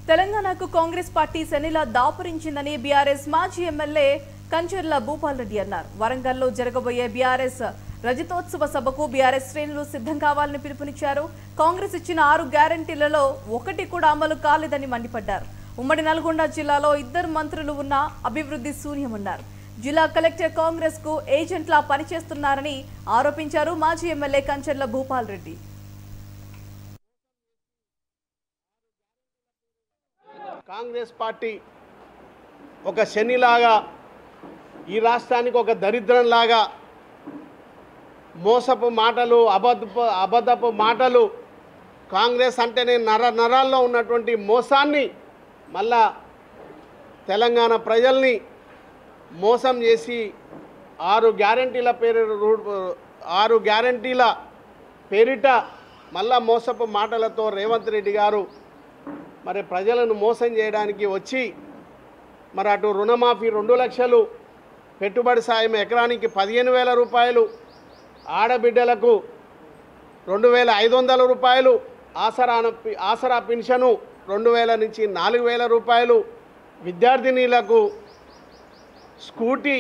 తెలంగాణకు Congress party శనిలా దాపురించిందని BRS మాజీ MLA Kancharla Bhupal Reddy అన్నారు. వరంగల్లో జరగబోయే బీఆర్ఎస్ రజతోత్సవ సభకు బీఆర్ఎస్ శ్రేణులు సిద్ధం కావాలని పిలుపునిచ్చారు. కాంగ్రెస్ ఇచ్చిన 6 గ్యారంటీలలో ఒకటి కూడా అమలు కాలేదని మండిపడ్డారు. ఉమ్మడి నల్గొండ జిల్లాలో 2 మంత్రులు ఉన్నా అభివృద్ధి శూన్యమన్నారు. జిల్లా కలెక్టర్ కాంగ్రెస్ కు ఏజెంట్లా పనిచేస్తున్నారని ఆరోపించారు మాజీ ఎమ్మెల్యే కంచర్ల భూపాల్ రెడ్డి. కాంగ్రెస్ పార్టీ ఒక శనిలాగా ఈ రాష్ట్రానికి ఒక దరిద్రంలాగా మోసపు మాటలు అబద్ధపు మాటలు కాంగ్రెస్ అంటేనే నరాల్లో ఉన్నటువంటి మోసాన్ని మళ్ళా తెలంగాణ ప్రజల్ని మోసం చేసి 6 గ్యారంటీల పేరిట మళ్ళా మోసపు మాటలతో రేవంత్ రెడ్డి గారు మరి ప్రజలను మోసం చేయడానికి వచ్చి మరి అటు రుణమాఫీ 2 లక్షలు, పెట్టుబడి సాయం ఎకరానికి 15,000 రూపాయలు, ఆడబిడ్డలకు 2,500 రూపాయలు, ఆసరా పెన్షను 2,000 నుంచి 4,000 రూపాయలు, విద్యార్థినీలకు స్కూటీ,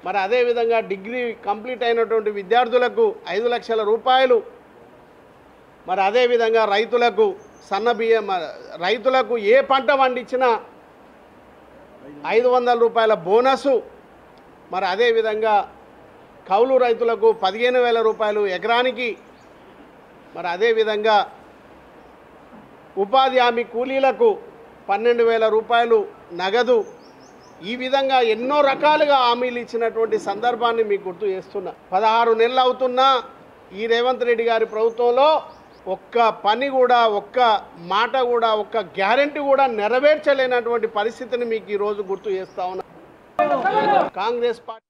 మరి అదేవిధంగా డిగ్రీ కంప్లీట్ అయినటువంటి విద్యార్థులకు 5 లక్షల రూపాయలు, మరి అదేవిధంగా రైతులకు సన్నబియ్యం, రైతులకు ఏ పంట పండించినా 500 రూపాయల బోనసు, మరి అదేవిధంగా కౌలు రైతులకు 15,000 రూపాయలు ఎకరానికి, మరి అదేవిధంగా ఉపాధి హామీ కూలీలకు 12,000 రూపాయలు నగదు. ఈ విధంగా ఎన్నో రకాలుగా హామీలు ఇచ్చినటువంటి సందర్భాన్ని మీకు గుర్తు చేస్తున్నా. 16 నెలలు అవుతున్నా ఈ రేవంత్ రెడ్డి గారి ప్రభుత్వంలో ఒక్క పని కూడా, ఒక్క మాట కూడా, ఒక్క గ్యారెంటీ కూడా నెరవేర్చలేనటువంటి పరిస్థితిని మీకు ఈరోజు గుర్తు చేస్తా ఉన్నా. కాంగ్రెస్ పార్టీ